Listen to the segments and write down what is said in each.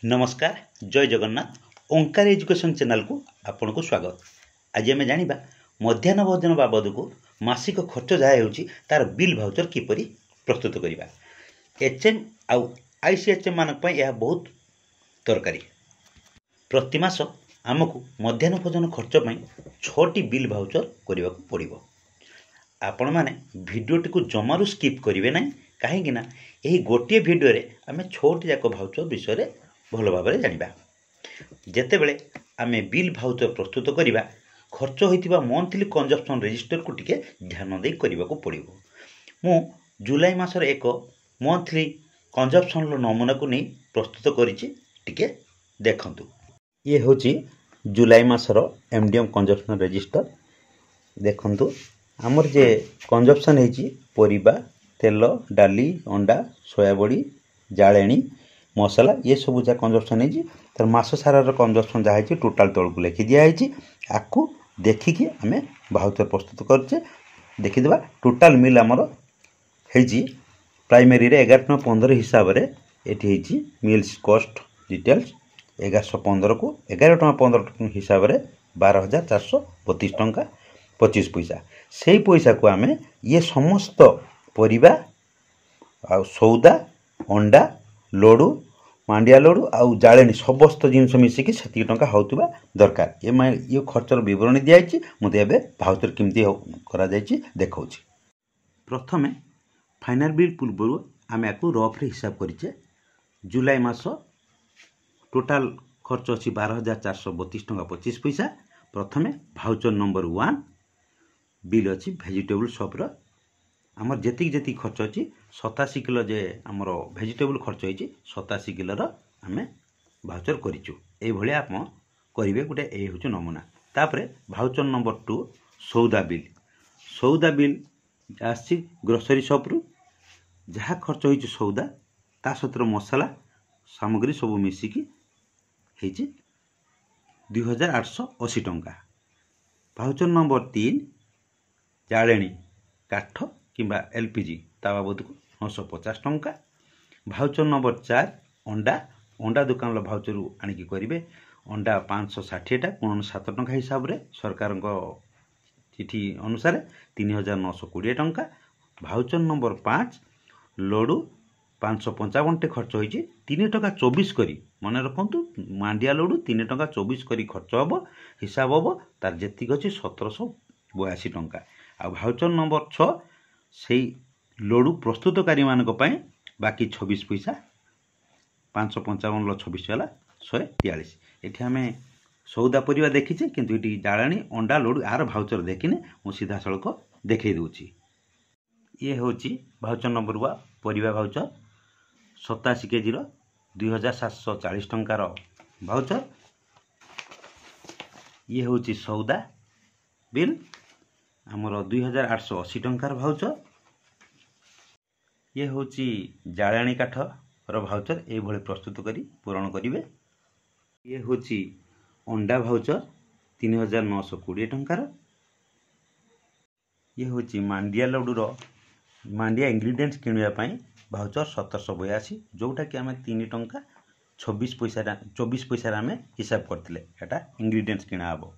नमस्कार जय जगन्नाथ ओंकार education channel को आपन को स्वागत। आज आम जाना मध्याह्न भोजन बाबद को मासिक खर्च जहाँ हो तार बिल भाउचर किपरि प्रस्तुत करवा। एचएम आउ आईसीएचएम मान यह बहुत दरकारी। प्रति मास आमको मध्याह्न भोजन खर्च पर 6टी बिल भाउचर करने को पड़ो। आपण मैंने भिडटी को जमारू स्किप करेंगे ना कहीं यही गोटे भिडियो आम 6टी जाक भाउचर विषय भल भाव जाना। जितेबले आम बिल भाउचर प्रस्तुत करवा खर्च होता मंथली कंजप्शन रजिस्टर को टिके ध्यान दे करने को पड़ो। मु जुलाई मासर एक मंथली कंजप्शन नमूना को नहीं प्रस्तुत करिके देखंतु। ये हूँ जुलाई मासर एमडीएम कंजप्शन रजिस्टर। देखंतु आमर जे कंजप्शन है परिबा तेल डाली अंडा सोयाबड़ी जालेनी मसला ये सब जहाँ कंजप्शन है तर मास सारार कंजप्शन जहाँ है टोटाल तौल को लिखि दिखाई। आपको देखिकी आम भाउचर प्रस्तुत करचे देखीदे। टोटाल मिल आमर है प्राइमरी 1115 हिसाब से ये मिल्स कॉस्ट डिटेल्स 1115 को 11.15 हिसाब से 12,432 टंका 25 पैसा। से पैसा को आम ये समस्त परिबा आ सौदा अंडा लडू मांडिया लडू आउ जालेनी समस्त जिनस मिसिकी से टंका होता दरकार। ये खर्चर बरणी दिखाई मुझे भाउचर केमती करा देखा। प्रथमे फाइनाल बिल पूर्व आम या रफ्रे हिसाब करें। जुलाई मास टोटाल खर्च अच्छी 12,432 टंका 25 पैसा। प्रथमे भाउचर नंबर 1 बिल अच्छी भेजिटेबल सप्र आमर जी खर्च अच्छी 87 किलो जे आमर भेजिटेबल खर्च होती 87 किलोर आम भाउचर करूँ। ये आप करेंगे गोटे ये हूँ नमूना। तापर भाउचर नंबर 2 सौदा बिल आसी ग्रोसरी सप्रु जहाँ खर्च हो सौदा ता सतर मसला सामग्री सब मिसिकी 2,880 टंका। भाउचर नंबर 3 जालेनी काठ किंबा एलपीजी ता बाबद को 950 टंका। भाउचर नंबर 4 अंडा दुकान भाउचर आणिकी करेंगे। अंडा 560टा 7 टंका हिसाब से सरकार चिठी अनुसार 3,920 टंका। भाउचर नंबर 5 लडू 555 खर्च होती 3 टंका 24 करी मन रखु मांडिया लडू 3 टंका 24 करी खर्च हम हिसाब हम तार जी अच्छी 1782 टंका। आ भाउचर नंबर 6 से लडू प्रस्तुतकारी मानक बाकी 26 पैसा 555 26 है 143। ये आम सौदा परिवा देखीचे किंतु ये जालानी अंडा लडू यार भाउचर देखने मुझे सीधा सड़क देखई दूची। ये हूँ भाउचर नंबर 1 परिवा भाउचर 87 केजी 2,740 टंकार भाउचर। ये हूँ सौदा बिल आमर 2,880 टंकार भाउचर। ये हूँ जालानी काठर भाउचर ये प्रस्तुत करी पूरण करेंगे। ये हूँ अंडा भाउचर 3,920 टंकार। ये हूँ मांडिया लडूर मांडिया इंग्रेडिएंट्स किणापी भाउचर 1782 जोटा कि आम 3 टंका 24 पैसा आम हिसाब करते इंग्रेडिएंट्स किणा हम।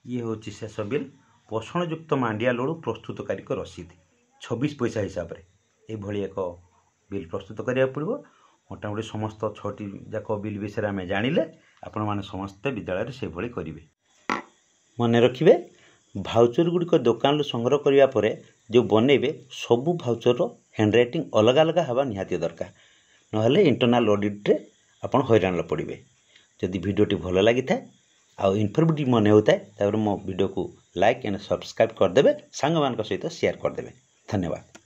ये हूँ शेष बिल पोषणयुक्त मांडिया लडू प्रस्तुतकारी रसीद 26 पैसा हिसाब से ये एक बिल प्रस्तुत करा पड़ो। मोटामोटी समस्त 6टी जाक बिल विषय आम जानिले आपण मैंने समस्ते विद्यालय से भली करेंगे। मन रखिए भाउचर गुड़िक दुकान संग्रह करने पर जो बनइबे सबू भाउचर हैंड राइटिंग अलग अलग हवा निहाती दरकार ना इंटरनाल ऑडिट रे आपण हैरान पड़े। जदि भिडियोटी भल लगी था आउ इनफॉर्मेटिव मन होता है तब मो वीडियो को लाइक एंड सब्सक्राइब करदे सांग मान सहित शेयर करदे। धन्यवाद।